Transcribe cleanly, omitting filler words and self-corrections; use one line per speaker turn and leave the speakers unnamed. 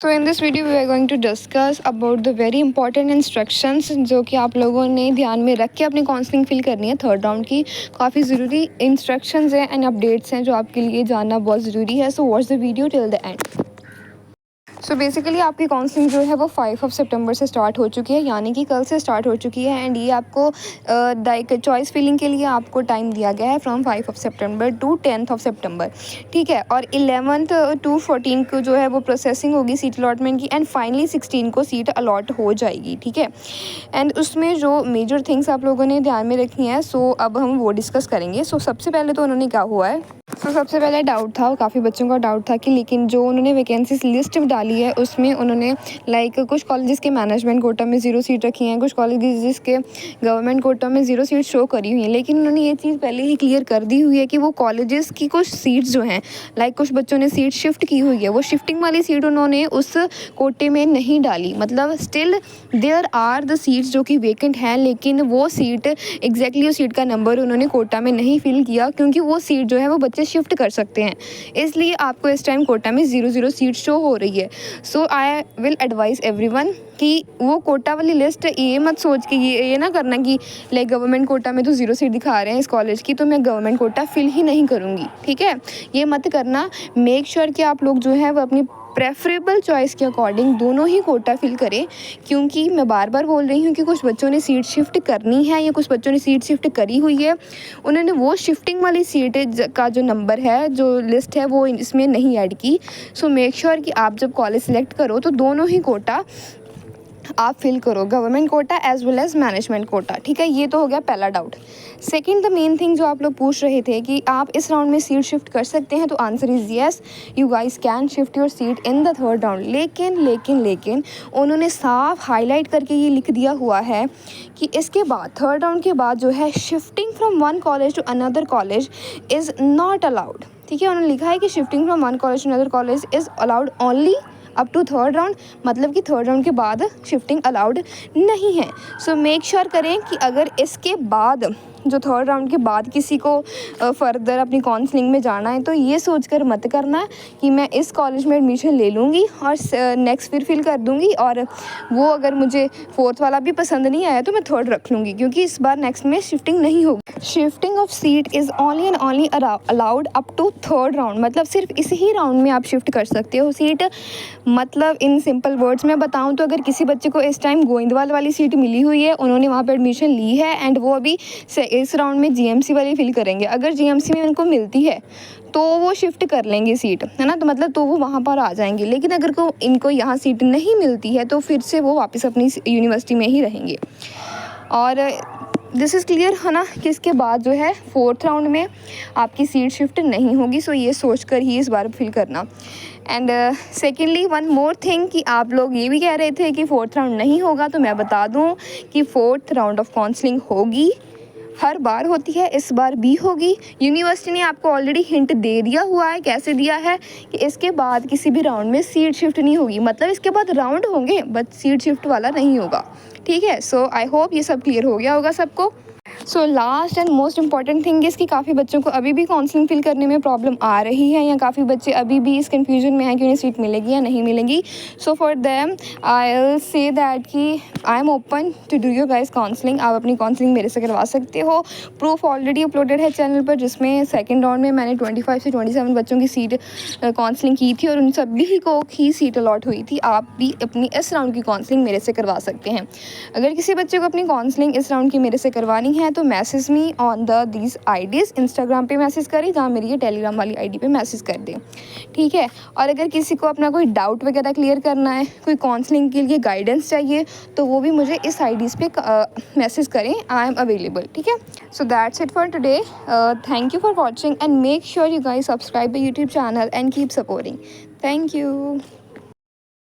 So in this video we are going to discuss about the very important instructions जो कि आप लोगों ने ध्यान में रख के अपनी काउंसलिंग फिल करनी है थर्ड राउंड की। काफ़ी ज़रूरी इंस्ट्रक्शंस हैं एंड अपडेट्स हैं जो आपके लिए जानना बहुत ज़रूरी है। So watch the video till the end. So basically आपकी काउंसलिंग जो है वो 5 सितंबर से स्टार्ट हो चुकी है, यानी कि कल से स्टार्ट हो चुकी है। एंड ये आपको लाइक चॉइस फिलिंग के लिए आपको टाइम दिया गया है फ्रॉम 5 सितंबर टू 10 सितंबर, ठीक है। और 11 टू 14 को जो है वो प्रोसेसिंग होगी सीट अलॉटमेंट की, एंड फाइनली 16 को सीट अलॉट हो जाएगी, ठीक है। एंड उसमें जो मेजर थिंग्स आप लोगों ने ध्यान में रखनी है, सो अब हम वो डिस्कस करेंगे। सो सबसे पहले तो उन्होंने क्या हुआ है, तो सबसे पहले डाउट था, काफ़ी बच्चों का डाउट था कि लेकिन जो उन्होंने वैकेंसीज लिस्ट डाली है उसमें उन्होंने लाइक कुछ कॉलेजेस के मैनेजमेंट कोटा में 0 सीट रखी हैं, कुछ कॉलेजेस के गवर्नमेंट कोटा में 0 सीट शो करी हुई हैं। लेकिन उन्होंने ये चीज़ पहले ही क्लियर कर दी हुई है कि वो कॉलेजेस की कुछ सीट्स जो हैं, लाइक कुछ बच्चों ने सीट शिफ्ट की हुई है, वो शिफ्टिंग वाली सीट उन्होंने उस कोटे में नहीं डाली। मतलब still there are the seats जो कि वेकेंट हैं, लेकिन वो सीट एग्जैक्टली उस सीट का नंबर उन्होंने कोटा में नहीं फिल किया, क्योंकि वो सीट जो है वो बच्चे शिफ्ट कर सकते हैं। इसलिए आपको इस टाइम कोटा में 0 सीट शो हो रही है। सो आई विल एडवाइस एवरीवन कि वो कोटा वाली लिस्ट ये मत सोच के ये ना करना कि लाइक गवर्नमेंट कोटा में तो 0 सीट दिखा रहे हैं इस कॉलेज की, तो मैं गवर्नमेंट कोटा फिल ही नहीं करूँगी, ठीक है। ये मत करना। मेक श्योर कि आप लोग जो है वो अपनी प्रेफरेबल चॉइस के अकॉर्डिंग दोनों ही कोटा फिल करें, क्योंकि मैं बार बार बोल रही हूँ कि कुछ बच्चों ने सीट शिफ्ट करनी है या कुछ बच्चों ने सीट शिफ्ट करी हुई है, उन्होंने वो शिफ्टिंग वाली सीट का जो नंबर है, जो लिस्ट है, वो इसमें नहीं ऐड की। सो मेक श्योर कि आप जब कॉलेज सेलेक्ट करो तो दोनों ही कोटा आप फिल करो, government quota as well as management quota, ठीक है। ये तो हो गया पहला doubt. Second the main thing जो आप लोग पूछ रहे थे कि आप इस राउंड में सीट शिफ्ट कर सकते हैं, तो answer is yes, you guys can shift your seat in the third round. लेकिन उन्होंने साफ हाईलाइट करके ये लिख दिया हुआ है कि इसके बाद थर्ड राउंड के बाद जो है shifting from one college to another college is not allowed, ठीक है। उन्होंने लिखा है कि shifting from one college to another college is allowed only up to third round, मतलब कि थर्ड राउंड के बाद शिफ्टिंग अलाउड नहीं है। सो मेक श्योर करें कि अगर इसके बाद जो थर्ड राउंड के बाद किसी को फर्दर अपनी काउंसलिंग में जाना है, तो ये सोचकर मत करना कि मैं इस कॉलेज में एडमिशन ले लूँगी और नेक्स्ट फिर फिल कर दूँगी, और वो अगर मुझे फोर्थ वाला भी पसंद नहीं आया तो मैं थर्ड रख लूँगी, क्योंकि इस बार नेक्स्ट में शिफ्टिंग नहीं होगी। Shifting of seat is only and only allowed up to third round, मतलब सिर्फ इस ही राउंड में आप शिफ्ट कर सकते हो सीट। मतलब इन सिंपल वर्ड्स में बताऊं तो अगर किसी बच्चे को इस टाइम गोविंदवाल वाली सीट मिली हुई है, उन्होंने वहाँ पे एडमिशन ली है एंड वो अभी इस राउंड में जीएमसी वाली फिल करेंगे, अगर जीएमसी में उनको मिलती है तो वो शिफ्ट कर लेंगे सीट, है ना, तो मतलब तो वो वहाँ पर आ जाएंगे। लेकिन अगर इनको यहाँ सीट नहीं मिलती है तो फिर से वो वापस अपनी यूनिवर्सिटी में ही रहेंगे। और दिस इज़ क्लियर है ना कि इसके बाद जो है फोर्थ राउंड में आपकी सीट शिफ्ट नहीं होगी। सो ये सोच कर ही इस बार फिल करना। And secondly one more thing कि आप लोग ये भी कह रहे थे कि फोर्थ राउंड नहीं होगा, तो मैं बता दूं कि फोर्थ राउंड ऑफ काउंसलिंग होगी, हर बार होती है, इस बार भी होगी। यूनिवर्सिटी ने आपको ऑलरेडी हिंट दे दिया हुआ है, कैसे दिया है कि इसके बाद किसी भी राउंड में सीट शिफ्ट नहीं होगी, मतलब इसके बाद राउंड होंगे बट सीट शिफ्ट वाला नहीं होगा, ठीक है। सो आई होप ये सब क्लियर हो गया होगा सबको। So last and most important thing is कि काफ़ी बच्चों को अभी भी काउंसलिंग फिल करने में प्रॉब्लम आ रही है, या काफ़ी बच्चे अभी भी इस कन्फ्यूजन में हैं कि उन्हें सीट मिलेगी या नहीं मिलेगी। So for them I will say that कि I am open to do your guys counselling. आप अपनी काउंसलिंग मेरे से करवा सकते हो। प्रूफ ऑलरेडी अपलोडेड है चैनल पर, जिसमें सेकेंड राउंड में मैंने 25 से 27 बच्चों की सीट काउंसलिंग की थी और उन सभी को ही सीट अलॉट हुई थी। आप भी अपनी इस राउंड की काउंसलिंग मेरे से करवा सकते हैं। अगर किसी बच्चे को अपनी काउंसलिंग इस राउंड की मेरे से करवानी है तो message me on these IDs. Instagram पे मैसेज करें, जहाँ मेरी ये टेलीग्राम वाली आईडी पे मैसेज कर दें, ठीक है। और अगर किसी को अपना कोई डाउट वगैरह क्लियर करना है, कोई काउंसलिंग के लिए गाइडेंस चाहिए, तो वो भी मुझे इस आईडीज़ पे मैसेज करें, आई एम अवेलेबल, ठीक है। So that's it for today. Thank you for watching and make sure you guys subscribe the YouTube channel and keep supporting. Thank you.